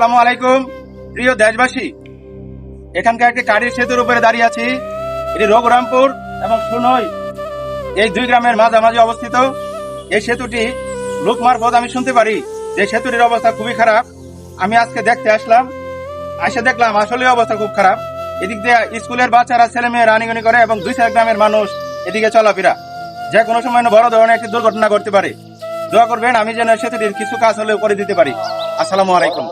আসসালামু আলাইকুম প্রিয় দেশবাসী, এখানকার একটি কাঠের সেতুর উপরে দাঁড়িয়ে আছি। এটি রঘুরামপুর এবং সুনই এই দুই গ্রামের মাঝামাঝি অবস্থিত। এই সেতুটি লোক মারফত আমি শুনতে পারি যে সেতুটির অবস্থা খুবই খারাপ। আমি আজকে দেখতে আসলাম, এসে দেখলাম আসলে অবস্থা খুব খারাপ। এদিক দিয়ে স্কুলের বাচ্চারা ছেলে মেয়ে রানিগনি করে এবং 2-4 গ্রামের মানুষ এদিকে চলাফেরা। যে কোনো সময় বড় ধরনের একটি দুর্ঘটনা ঘটতে পারে। দোয়া করবেন আমি যেন সেতুটির কিছু কাজ হলেও করে দিতে পারি। আসসালামু আলাইকুম।